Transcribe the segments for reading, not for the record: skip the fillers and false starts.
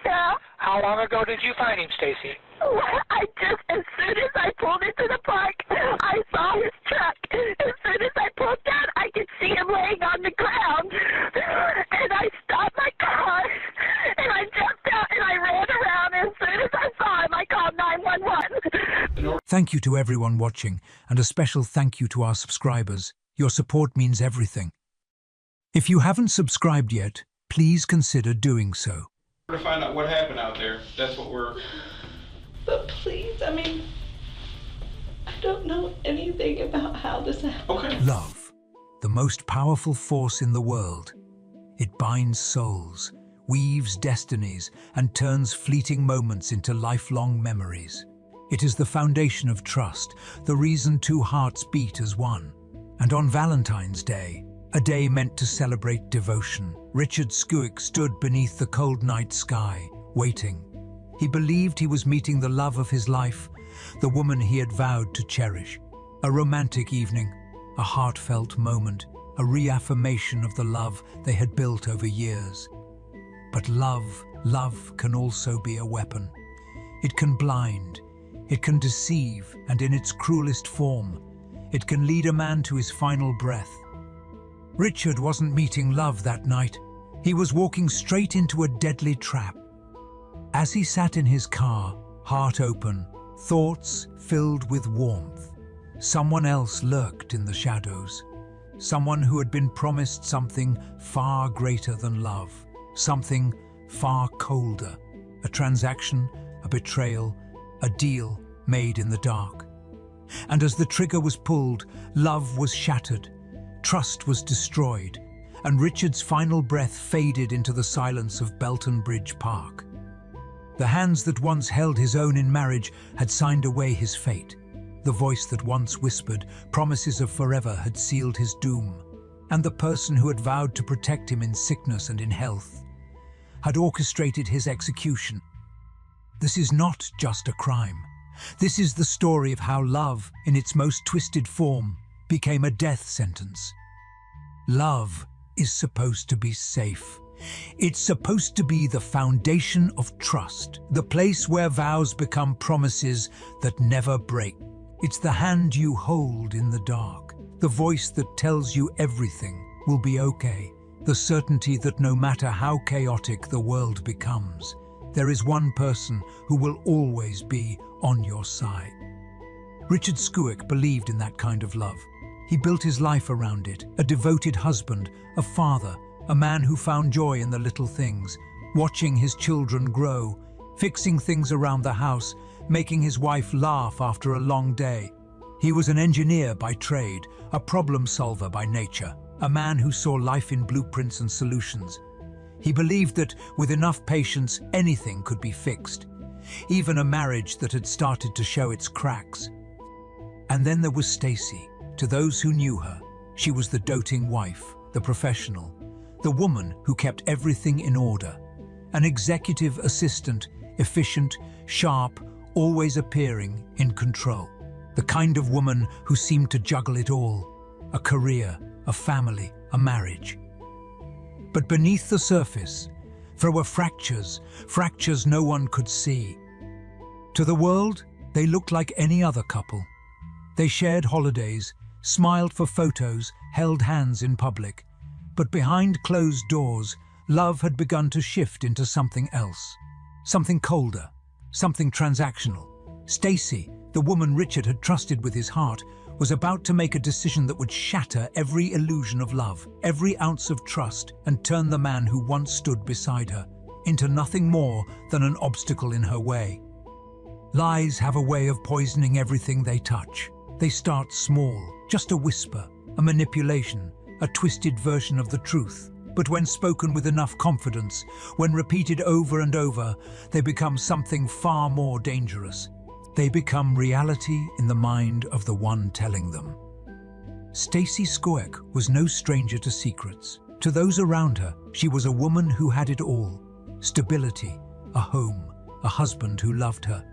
Yeah. How long ago did you find him, Stacey? As soon as I pulled into the park, I saw his truck. As soon as I pulled down, I could see him laying on the ground. And I stopped my car, and I jumped out, and I ran around. As soon as I saw him, I called 911. Thank you to everyone watching, and a special thank you to our subscribers. Your support means everything. If you haven't subscribed yet, please consider doing so. To find out what happened out there. That's what we're... But please, I mean, I don't know anything about how this happened. Okay. Love, the most powerful force in the world. It binds souls, weaves destinies, and turns fleeting moments into lifelong memories. It is the foundation of trust, the reason two hearts beat as one. And on Valentine's Day, a day meant to celebrate devotion, Richard Schoeck stood beneath the cold night sky, waiting. He believed he was meeting the love of his life, the woman he had vowed to cherish. A romantic evening, a heartfelt moment, a reaffirmation of the love they had built over years. But love can also be a weapon. It can blind, it can deceive, and in its cruelest form, it can lead a man to his final breath. Richard wasn't meeting love that night. He was walking straight into a deadly trap. As he sat in his car, heart open, thoughts filled with warmth, someone else lurked in the shadows. Someone who had been promised something far greater than love, something far colder. A transaction, a betrayal, a deal made in the dark. And as the trigger was pulled, love was shattered, trust was destroyed, and Richard's final breath faded into the silence of Belton Bridge Park. The hands that once held his own in marriage had signed away his fate. The voice that once whispered promises of forever had sealed his doom. And the person who had vowed to protect him in sickness and in health had orchestrated his execution. This is not just a crime. This is the story of how love, in its most twisted form, became a death sentence. Love is supposed to be safe. It's supposed to be the foundation of trust, the place where vows become promises that never break. It's the hand you hold in the dark, the voice that tells you everything will be okay, the certainty that no matter how chaotic the world becomes, there is one person who will always be on your side. Richard Schoeck believed in that kind of love. He built his life around it, a devoted husband, a father, a man who found joy in the little things, watching his children grow, fixing things around the house, making his wife laugh after a long day. He was an engineer by trade, a problem solver by nature, a man who saw life in blueprints and solutions. He believed that with enough patience, anything could be fixed, even a marriage that had started to show its cracks. And then there was Stacey. To those who knew her, she was the doting wife, the professional, the woman who kept everything in order, an executive assistant, efficient, sharp, always appearing in control. The kind of woman who seemed to juggle it all, a career, a family, a marriage. But beneath the surface, there were fractures no one could see. To the world, they looked like any other couple. They shared holidays, smiled for photos, held hands in public. But behind closed doors, love had begun to shift into something else. Something colder, something transactional. Stacey, the woman Richard had trusted with his heart, was about to make a decision that would shatter every illusion of love, every ounce of trust, and turn the man who once stood beside her into nothing more than an obstacle in her way. Lies have a way of poisoning everything they touch. They start small, just a whisper, a manipulation, a twisted version of the truth. But when spoken with enough confidence, when repeated over and over, they become something far more dangerous. They become reality in the mind of the one telling them. Stacey Schoeck was no stranger to secrets. To those around her, she was a woman who had it all: stability, a home, a husband who loved her.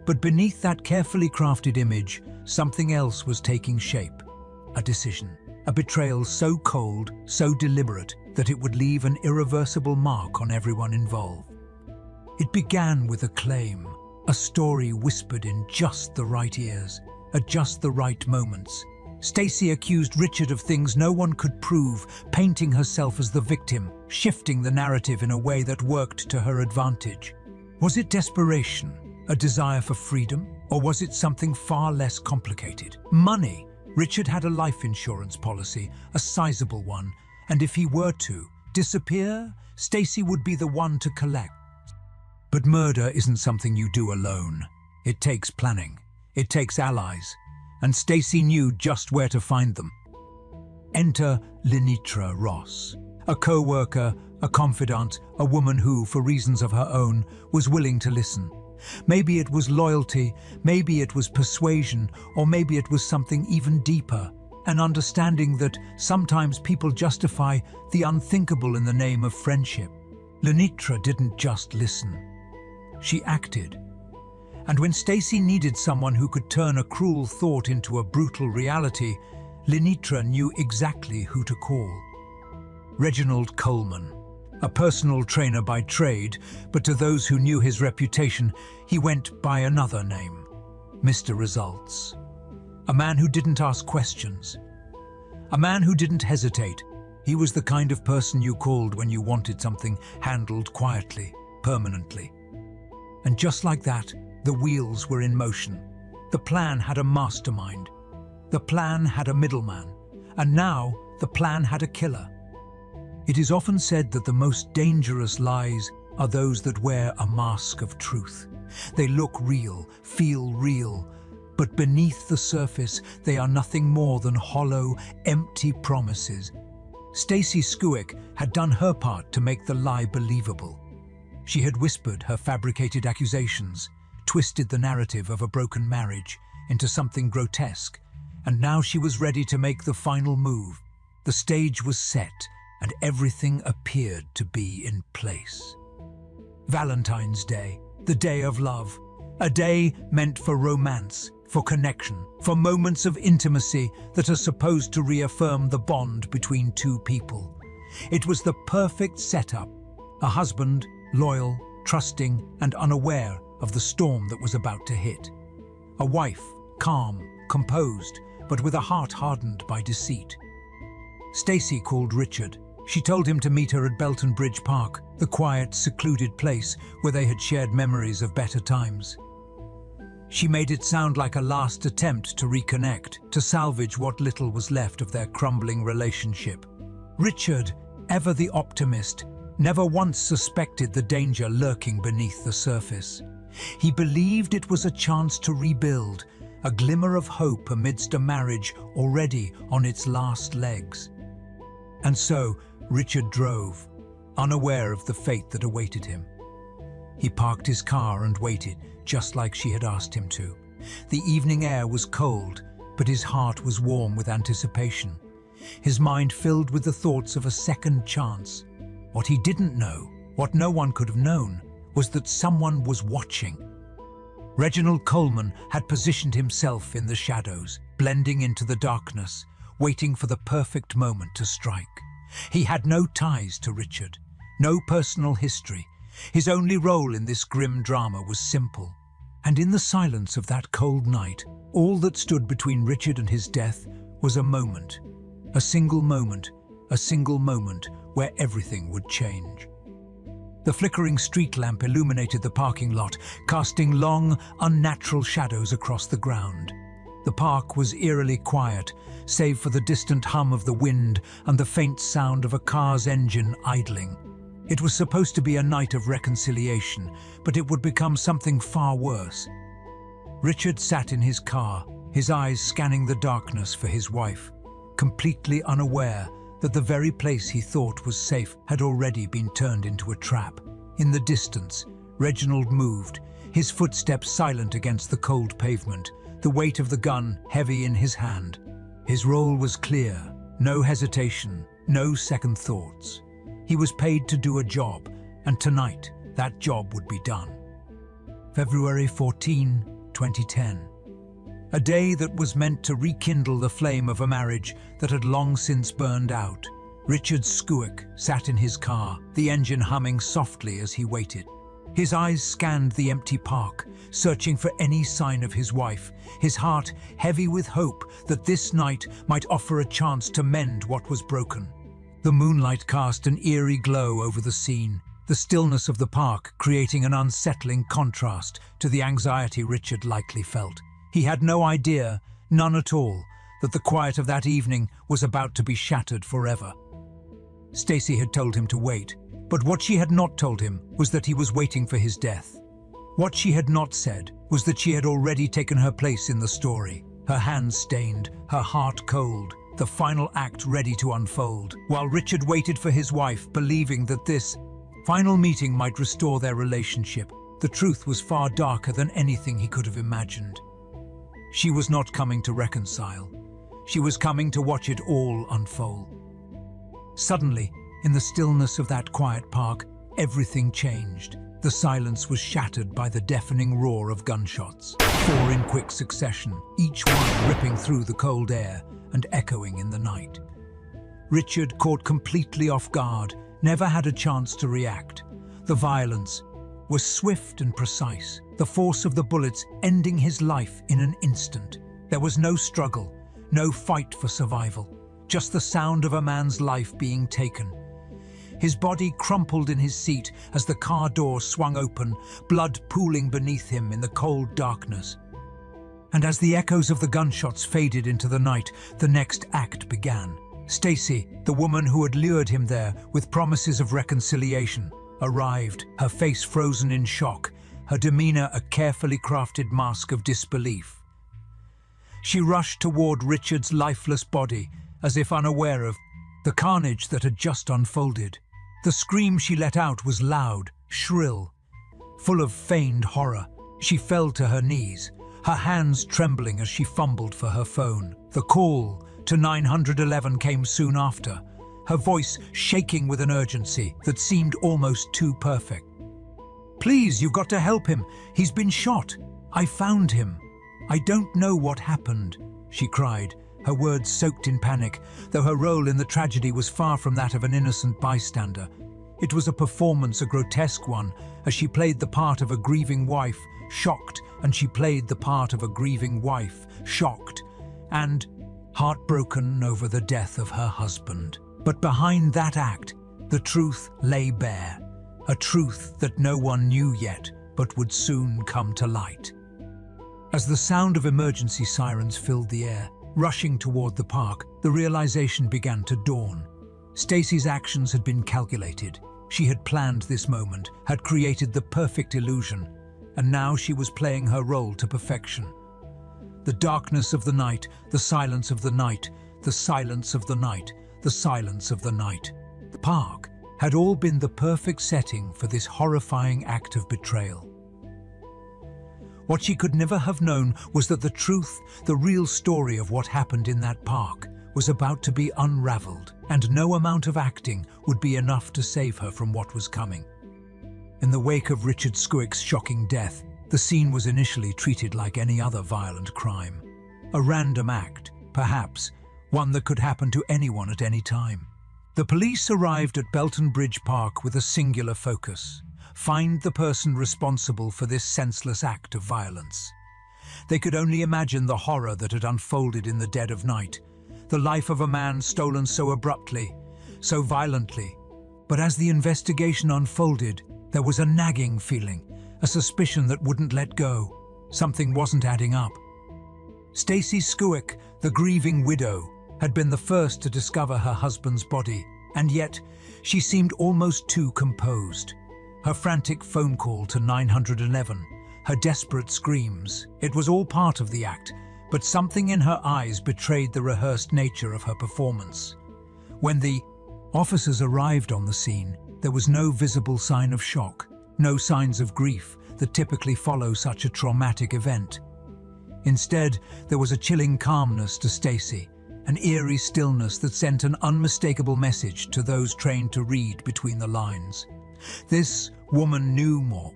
But beneath that carefully crafted image, something else was taking shape. A decision, a betrayal so cold, so deliberate, that it would leave an irreversible mark on everyone involved. It began with a claim, a story whispered in just the right ears, at just the right moments. Stacey accused Richard of things no one could prove, painting herself as the victim, shifting the narrative in a way that worked to her advantage. Was it desperation, a desire for freedom, or was it something far less complicated? Money. Richard had a life insurance policy, a sizable one, and if he were to disappear, Stacey would be the one to collect. But murder isn't something you do alone. It takes planning. It takes allies. And Stacey knew just where to find them. Enter Lenitra Ross, a co-worker, a confidant, a woman who, for reasons of her own, was willing to listen. Maybe it was loyalty, maybe it was persuasion, or maybe it was something even deeper, an understanding that sometimes people justify the unthinkable in the name of friendship. Lenitra didn't just listen. She acted. And when Stacey needed someone who could turn a cruel thought into a brutal reality, Lenitra knew exactly who to call. Reginald Coleman, a personal trainer by trade, but to those who knew his reputation, he went by another name, Mr. Results. A man who didn't ask questions. A man who didn't hesitate. He was the kind of person you called when you wanted something handled quietly, permanently. And just like that, the wheels were in motion. The plan had a mastermind. The plan had a middleman. And now, the plan had a killer. It is often said that the most dangerous lies are those that wear a mask of truth. They look real, feel real, but beneath the surface, they are nothing more than hollow, empty promises. Stacey Schoeck had done her part to make the lie believable. She had whispered her fabricated accusations, twisted the narrative of a broken marriage into something grotesque, and now she was ready to make the final move. The stage was set, and everything appeared to be in place. Valentine's Day, the day of love, a day meant for romance, for connection, for moments of intimacy that are supposed to reaffirm the bond between two people. It was the perfect setup. A husband, loyal, trusting, and unaware of the storm that was about to hit. A wife, calm, composed, but with a heart hardened by deceit. Stacey called Richard. She told him to meet her at Belton Bridge Park, the quiet, secluded place where they had shared memories of better times. She made it sound like a last attempt to reconnect, to salvage what little was left of their crumbling relationship. Richard, ever the optimist, never once suspected the danger lurking beneath the surface. He believed it was a chance to rebuild, a glimmer of hope amidst a marriage already on its last legs. And so, Richard drove, unaware of the fate that awaited him. He parked his car and waited, just like she had asked him to. The evening air was cold, but his heart was warm with anticipation. His mind filled with the thoughts of a second chance. What he didn't know, what no one could have known, was that someone was watching. Reginald Coleman had positioned himself in the shadows, blending into the darkness, waiting for the perfect moment to strike. He had no ties to Richard, no personal history. His only role in this grim drama was simple. And in the silence of that cold night, all that stood between Richard and his death was a moment. A single moment where everything would change. The flickering street lamp illuminated the parking lot, casting long, unnatural shadows across the ground. The park was eerily quiet, save for the distant hum of the wind and the faint sound of a car's engine idling. It was supposed to be a night of reconciliation, but it would become something far worse. Richard sat in his car, his eyes scanning the darkness for his wife, completely unaware that the very place he thought was safe had already been turned into a trap. In the distance, Reginald moved, his footsteps silent against the cold pavement, the weight of the gun heavy in his hand. His role was clear, no hesitation, no second thoughts. He was paid to do a job, and tonight, that job would be done. February 14, 2010. A day that was meant to rekindle the flame of a marriage that had long since burned out. Richard Schoeck sat in his car, the engine humming softly as he waited. His eyes scanned the empty park, searching for any sign of his wife, his heart heavy with hope that this night might offer a chance to mend what was broken. The moonlight cast an eerie glow over the scene, the stillness of the park creating an unsettling contrast to the anxiety Richard likely felt. He had no idea, none at all, that the quiet of that evening was about to be shattered forever. Stacey had told him to wait, but what she had not told him was that he was waiting for his death. What she had not said was that she had already taken her place in the story, her hands stained, her heart cold, the final act ready to unfold, while Richard waited for his wife, believing that this final meeting might restore their relationship. The truth was far darker than anything he could have imagined. She was not coming to reconcile. She was coming to watch it all unfold. Suddenly, in the stillness of that quiet park, everything changed. The silence was shattered by the deafening roar of gunshots, 4 in quick succession, each one ripping through the cold air and echoing in the night. Richard, caught completely off guard, never had a chance to react. The violence was swift and precise, the force of the bullets ending his life in an instant. There was no struggle, no fight for survival, just the sound of a man's life being taken. His body crumpled in his seat as the car door swung open, blood pooling beneath him in the cold darkness. And as the echoes of the gunshots faded into the night, the next act began. Stacey, the woman who had lured him there with promises of reconciliation, arrived, her face frozen in shock, her demeanor a carefully crafted mask of disbelief. She rushed toward Richard's lifeless body, as if unaware of the carnage that had just unfolded. The scream she let out was loud, shrill, full of feigned horror. She fell to her knees, her hands trembling as she fumbled for her phone. The call to 911 came soon after, her voice shaking with an urgency that seemed almost too perfect. "Please, you've got to help him. He's been shot. I found him. I don't know what happened," she cried, her words soaked in panic, though her role in the tragedy was far from that of an innocent bystander. It was a performance, a grotesque one, as she played the part of a grieving wife, shocked, and she played the part of a grieving wife, shocked, and heartbroken over the death of her husband. But behind that act, the truth lay bare, a truth that no one knew yet, but would soon come to light. As the sound of emergency sirens filled the air, rushing toward the park, the realization began to dawn. Stacey's actions had been calculated. She had planned this moment, had created the perfect illusion, and now she was playing her role to perfection. The darkness of the night, the silence of the night, the silence of the night, the silence of the night. The park had all been the perfect setting for this horrifying act of betrayal. What she could never have known was that the truth, the real story of what happened in that park, was about to be unraveled, and no amount of acting would be enough to save her from what was coming. In the wake of Richard Schoeck's shocking death, the scene was initially treated like any other violent crime. A random act, perhaps, one that could happen to anyone at any time. The police arrived at Belton Bridge Park with a singular focus: find the person responsible for this senseless act of violence. They could only imagine the horror that had unfolded in the dead of night, the life of a man stolen so abruptly, so violently. But as the investigation unfolded, there was a nagging feeling, a suspicion that wouldn't let go. Something wasn't adding up. Stacey Schoeck, the grieving widow, had been the first to discover her husband's body, and yet she seemed almost too composed. Her frantic phone call to 911, her desperate screams, it was all part of the act, but something in her eyes betrayed the rehearsed nature of her performance. When the officers arrived on the scene, there was no visible sign of shock, no signs of grief that typically follow such a traumatic event. Instead, there was a chilling calmness to Stacey, an eerie stillness that sent an unmistakable message to those trained to read between the lines. This woman knew more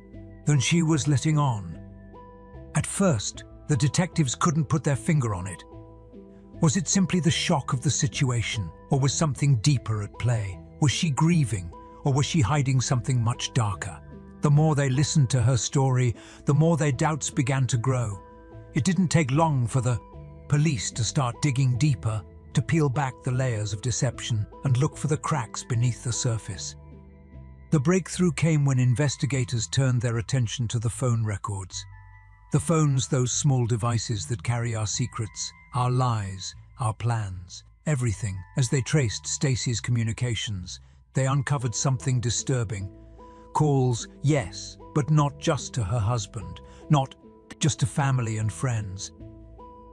than she was letting on. At first, the detectives couldn't put their finger on it. Was it simply the shock of the situation, or was something deeper at play? Was she grieving, or was she hiding something much darker? The more they listened to her story, the more their doubts began to grow. It didn't take long for the police to start digging deeper, to peel back the layers of deception and look for the cracks beneath the surface. The breakthrough came when investigators turned their attention to the phone records. The phones, those small devices that carry our secrets, our lies, our plans, everything. As they traced Stacey's communications, they uncovered something disturbing. Calls, yes, but not just to her husband, not just to family and friends.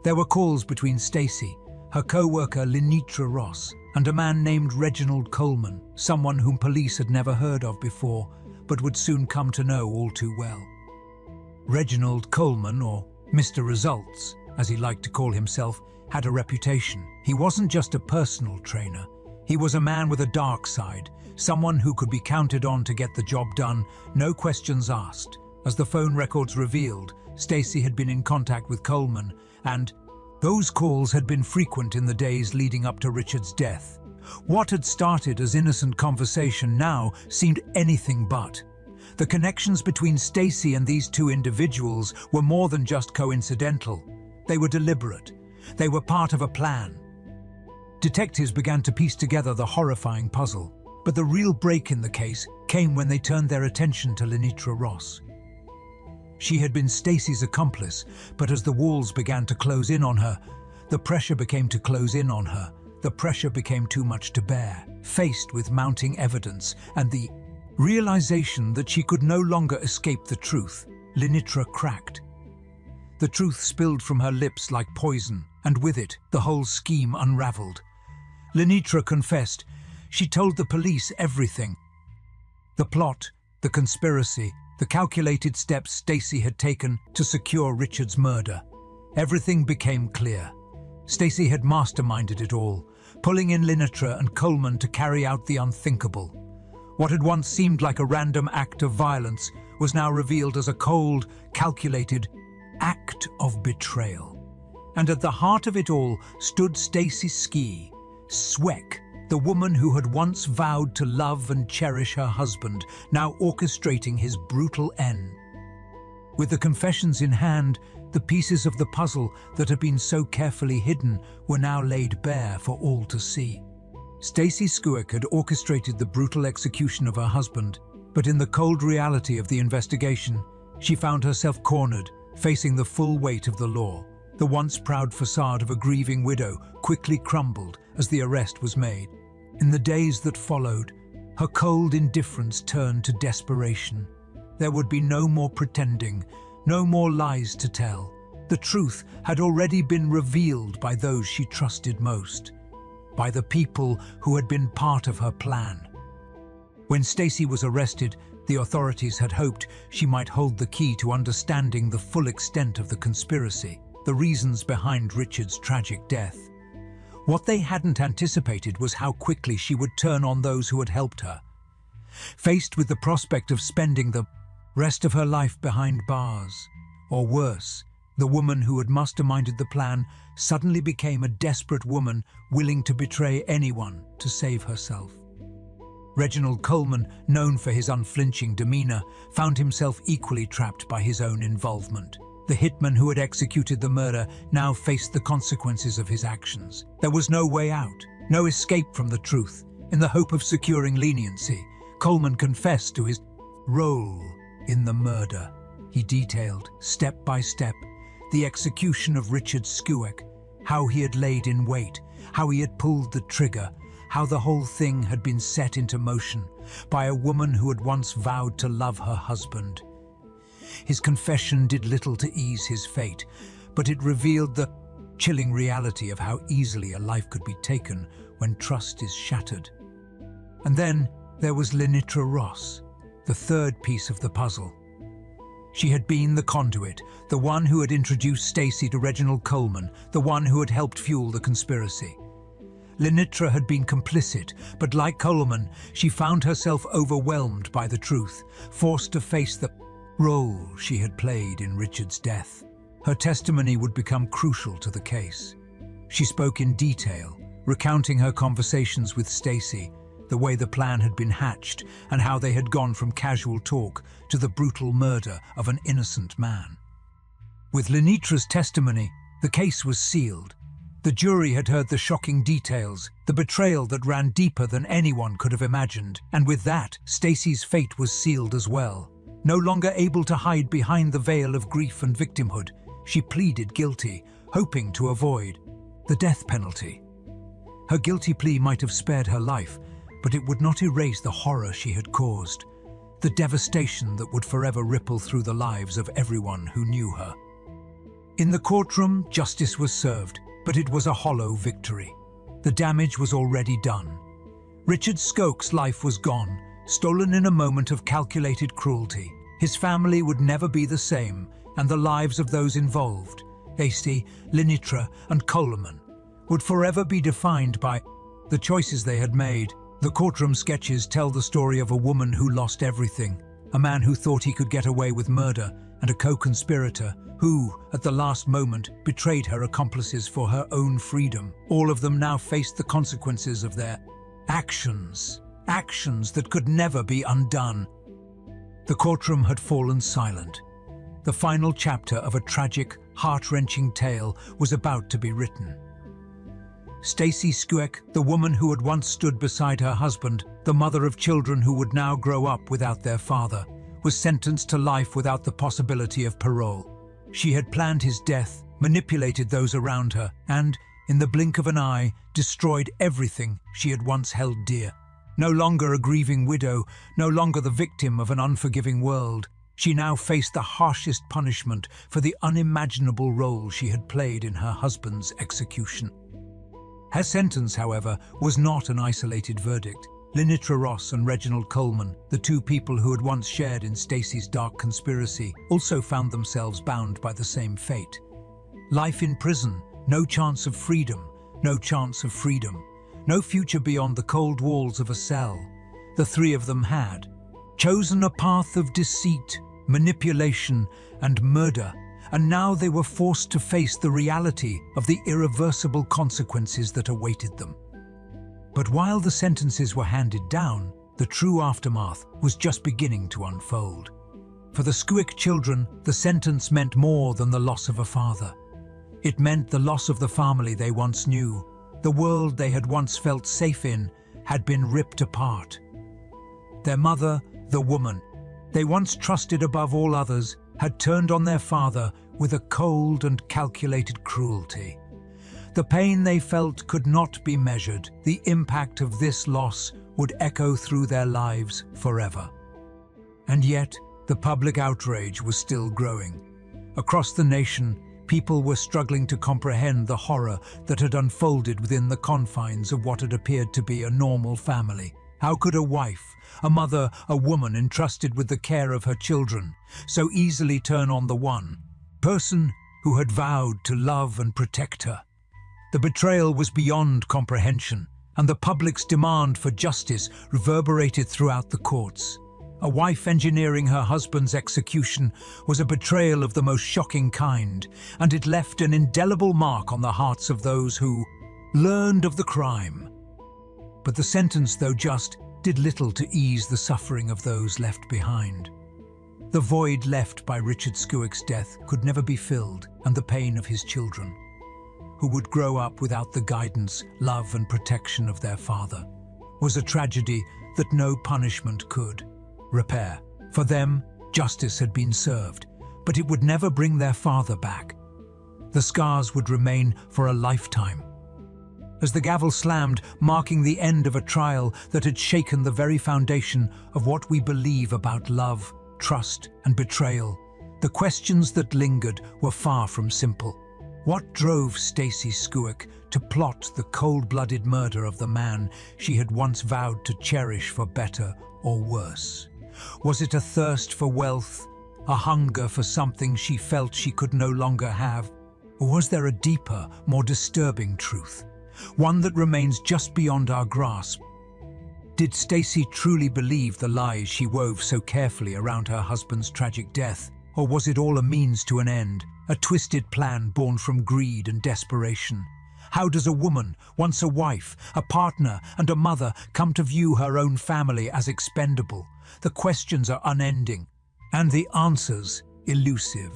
There were calls between Stacey, her co-worker Lenitra Ross, and a man named Reginald Coleman, someone whom police had never heard of before, but would soon come to know all too well. Reginald Coleman, or Mr. Results, as he liked to call himself, had a reputation. He wasn't just a personal trainer. He was a man with a dark side, someone who could be counted on to get the job done, no questions asked. As the phone records revealed, Stacey had been in contact with Coleman, and those calls had been frequent in the days leading up to Richard's death. What had started as innocent conversation now seemed anything but. The connections between Stacey and these two individuals were more than just coincidental. They were deliberate. They were part of a plan. Detectives began to piece together the horrifying puzzle, but the real break in the case came when they turned their attention to Lenitra Ross. She had been Stacey's accomplice, but as the walls began to close in on her, the pressure became to close in on her. The pressure became too much to bear. Faced with mounting evidence and the realization that she could no longer escape the truth, Lenitra cracked. The truth spilled from her lips like poison, and with it, the whole scheme unraveled. Lenitra confessed. She told the police everything. The plot, the conspiracy, the calculated steps Stacey had taken to secure Richard's murder. Everything became clear. Stacey had masterminded it all, pulling in Lenitra and Coleman to carry out the unthinkable. What had once seemed like a random act of violence was now revealed as a cold, calculated act of betrayal. And at the heart of it all stood Stacey Schoeck, the woman who had once vowed to love and cherish her husband, now orchestrating his brutal end. With the confessions in hand, the pieces of the puzzle that had been so carefully hidden were now laid bare for all to see. Stacey Schoeck had orchestrated the brutal execution of her husband, but in the cold reality of the investigation, she found herself cornered, facing the full weight of the law. The once proud facade of a grieving widow quickly crumbled as the arrest was made. In the days that followed, her cold indifference turned to desperation. There would be no more pretending, no more lies to tell. The truth had already been revealed by those she trusted most, by the people who had been part of her plan. When Stacey was arrested, the authorities had hoped she might hold the key to understanding the full extent of the conspiracy, the reasons behind Richard's tragic death. What they hadn't anticipated was how quickly she would turn on those who had helped her. Faced with the prospect of spending the rest of her life behind bars, or worse, the woman who had masterminded the plan suddenly became a desperate woman willing to betray anyone to save herself. Reginald Coleman, known for his unflinching demeanor, found himself equally trapped by his own involvement. The hitman who had executed the murder now faced the consequences of his actions. There was no way out, no escape from the truth. In the hope of securing leniency, Coleman confessed to his role in the murder. He detailed, step by step, the execution of Richard Schoeck, how he had laid in wait, how he had pulled the trigger, how the whole thing had been set into motion by a woman who had once vowed to love her husband. His confession did little to ease his fate, but it revealed the chilling reality of how easily a life could be taken when trust is shattered. And then there was Lenitra Ross, the third piece of the puzzle. She had been the conduit, the one who had introduced Stacey to Reginald Coleman, the one who had helped fuel the conspiracy. Lenitra had been complicit, but like Coleman, she found herself overwhelmed by the truth, forced to face the role she had played in Richard's death. Her testimony would become crucial to the case. She spoke in detail, recounting her conversations with Stacey, the way the plan had been hatched and how they had gone from casual talk to the brutal murder of an innocent man. With Lenitra's testimony, the case was sealed. The jury had heard the shocking details, the betrayal that ran deeper than anyone could have imagined, and with that, Stacey's fate was sealed as well. No longer able to hide behind the veil of grief and victimhood, she pleaded guilty, hoping to avoid the death penalty. Her guilty plea might have spared her life, but it would not erase the horror she had caused, the devastation that would forever ripple through the lives of everyone who knew her. In the courtroom, justice was served, but it was a hollow victory. The damage was already done. Richard Schoeck's life was gone, stolen in a moment of calculated cruelty. His family would never be the same, and the lives of those involved, Stacey, Lenitra, and Coleman, would forever be defined by the choices they had made. The courtroom sketches tell the story of a woman who lost everything, a man who thought he could get away with murder, and a co-conspirator who, at the last moment, betrayed her accomplices for her own freedom. All of them now faced the consequences of their actions that could never be undone. The courtroom had fallen silent. The final chapter of a tragic, heart-wrenching tale was about to be written. Stacey Schoeck, the woman who had once stood beside her husband, the mother of children who would now grow up without their father, was sentenced to life without the possibility of parole. She had planned his death, manipulated those around her, and, in the blink of an eye, destroyed everything she had once held dear. No longer a grieving widow, no longer the victim of an unforgiving world, she now faced the harshest punishment for the unimaginable role she had played in her husband's execution. Her sentence, however, was not an isolated verdict. Lenitra Ross and Reginald Coleman, the two people who had once shared in Stacey's dark conspiracy, also found themselves bound by the same fate. Life in prison, no chance of freedom, no chance of freedom, no future beyond the cold walls of a cell. The three of them had chosen a path of deceit, manipulation, and murder, and now they were forced to face the reality of the irreversible consequences that awaited them. But while the sentences were handed down, the true aftermath was just beginning to unfold. For the Schoeck children, the sentence meant more than the loss of a father. It meant the loss of the family they once knew. The world they had once felt safe in had been ripped apart. Their mother, the woman they once trusted above all others, had turned on their father with a cold and calculated cruelty. The pain they felt could not be measured. The impact of this loss would echo through their lives forever. And yet, the public outrage was still growing. Across the nation, people were struggling to comprehend the horror that had unfolded within the confines of what had appeared to be a normal family. How could a wife, a mother, a woman entrusted with the care of her children, so easily turn on the one person who had vowed to love and protect her? The betrayal was beyond comprehension, and the public's demand for justice reverberated throughout the courts. A wife engineering her husband's execution was a betrayal of the most shocking kind, and it left an indelible mark on the hearts of those who learned of the crime. But the sentence, though just, did little to ease the suffering of those left behind. The void left by Richard Schoeck's death could never be filled, and the pain of his children, who would grow up without the guidance, love, and protection of their father, was a tragedy that no punishment could repair. For them, justice had been served, but it would never bring their father back. The scars would remain for a lifetime. As the gavel slammed, marking the end of a trial that had shaken the very foundation of what we believe about love, trust, and betrayal, the questions that lingered were far from simple. What drove Stacey Schoeck to plot the cold-blooded murder of the man she had once vowed to cherish for better or worse? Was it a thirst for wealth, a hunger for something she felt she could no longer have? Or was there a deeper, more disturbing truth, one that remains just beyond our grasp? Did Stacey truly believe the lies she wove so carefully around her husband's tragic death? Or was it all a means to an end, a twisted plan born from greed and desperation? How does a woman, once a wife, a partner, and a mother, come to view her own family as expendable? The questions are unending, and the answers elusive.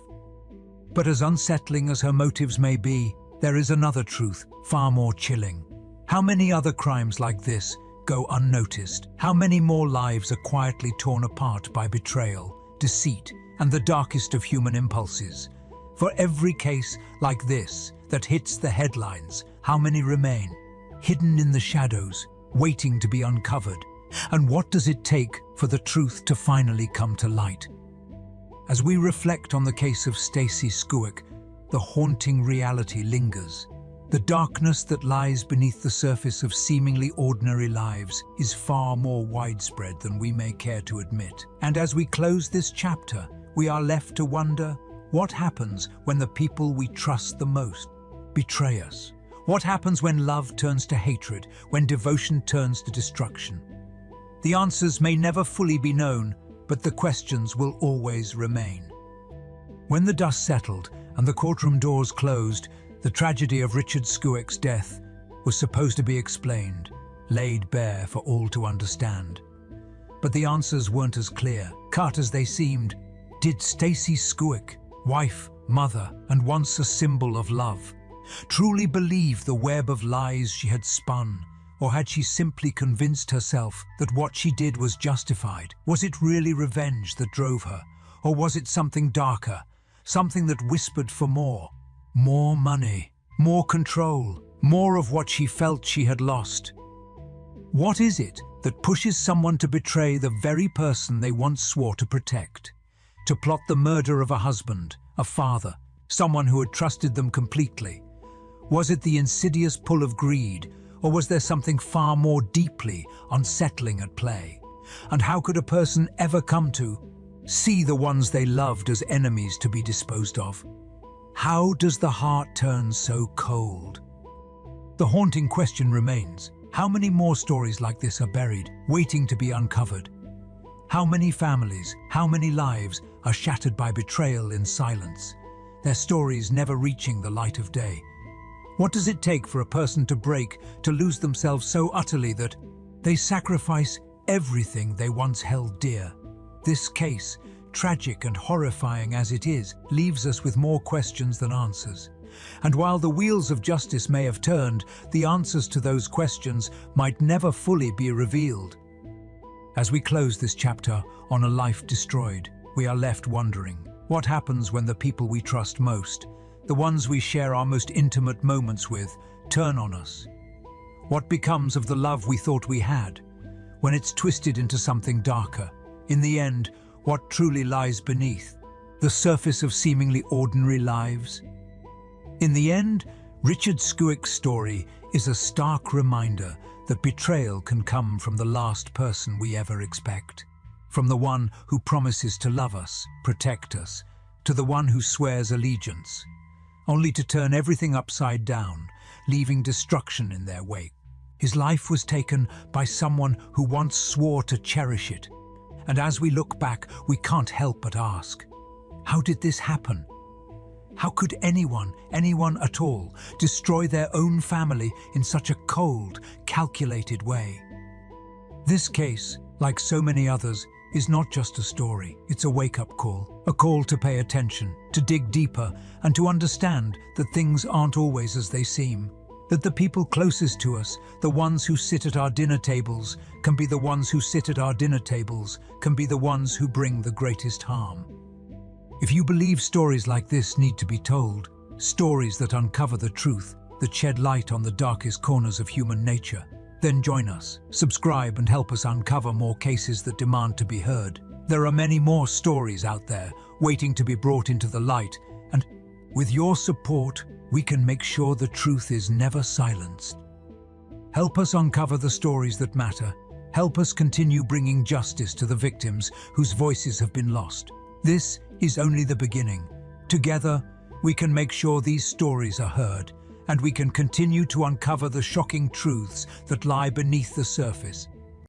But as unsettling as her motives may be, there is another truth, far more chilling. How many other crimes like this go unnoticed? How many more lives are quietly torn apart by betrayal, deceit, and the darkest of human impulses? For every case like this that hits the headlines, how many remain, hidden in the shadows, waiting to be uncovered? And what does it take for the truth to finally come to light? As we reflect on the case of Stacey Schoeck, the haunting reality lingers. The darkness that lies beneath the surface of seemingly ordinary lives is far more widespread than we may care to admit. And as we close this chapter, we are left to wonder, what happens when the people we trust the most betray us? What happens when love turns to hatred, when devotion turns to destruction? The answers may never fully be known, but the questions will always remain. When the dust settled and the courtroom doors closed, the tragedy of Richard Schoeck's death was supposed to be explained, laid bare for all to understand. But the answers weren't as clear-cut as they seemed. Did Stacey Schoeck, wife, mother, and once a symbol of love, truly believe the web of lies she had spun? Or had she simply convinced herself that what she did was justified? Was it really revenge that drove her? Or was it something darker, something that whispered for more? More money, more control, more of what she felt she had lost. What is it that pushes someone to betray the very person they once swore to protect? To plot the murder of a husband, a father, someone who had trusted them completely? Was it the insidious pull of greed, or was there something far more deeply unsettling at play? And how could a person ever come to see the ones they loved as enemies to be disposed of? How does the heart turn so cold? The haunting question remains. How many more stories like this are buried, waiting to be uncovered? How many families, how many lives are shattered by betrayal in silence, their stories never reaching the light of day? What does it take for a person to break, to lose themselves so utterly that they sacrifice everything they once held dear? This case, tragic and horrifying as it is, leaves us with more questions than answers. And while the wheels of justice may have turned, the answers to those questions might never fully be revealed. As we close this chapter on a life destroyed, we are left wondering, what happens when the people we trust most, the ones we share our most intimate moments with, turn on us? What becomes of the love we thought we had, when it's twisted into something darker? In the end, what truly lies beneath the surface of seemingly ordinary lives? In the end, Richard Schoeck's story is a stark reminder that betrayal can come from the last person we ever expect. From the one who promises to love us, protect us, to the one who swears allegiance, only to turn everything upside down, leaving destruction in their wake. His life was taken by someone who once swore to cherish it. And as we look back, we can't help but ask, how did this happen? How could anyone at all, destroy their own family in such a cold, calculated way? This case, like so many others, is not just a story. It's a wake-up call. A call to pay attention, to dig deeper, and to understand that things aren't always as they seem. That the people closest to us, the ones who sit at our dinner tables, can be the ones who sit at our dinner tables, can be the ones who bring the greatest harm. If you believe stories like this need to be told, stories that uncover the truth, that shed light on the darkest corners of human nature, then join us, subscribe, and help us uncover more cases that demand to be heard. There are many more stories out there waiting to be brought into the light, and with your support, we can make sure the truth is never silenced. Help us uncover the stories that matter. Help us continue bringing justice to the victims whose voices have been lost. This is only the beginning. Together, we can make sure these stories are heard, and we can continue to uncover the shocking truths that lie beneath the surface.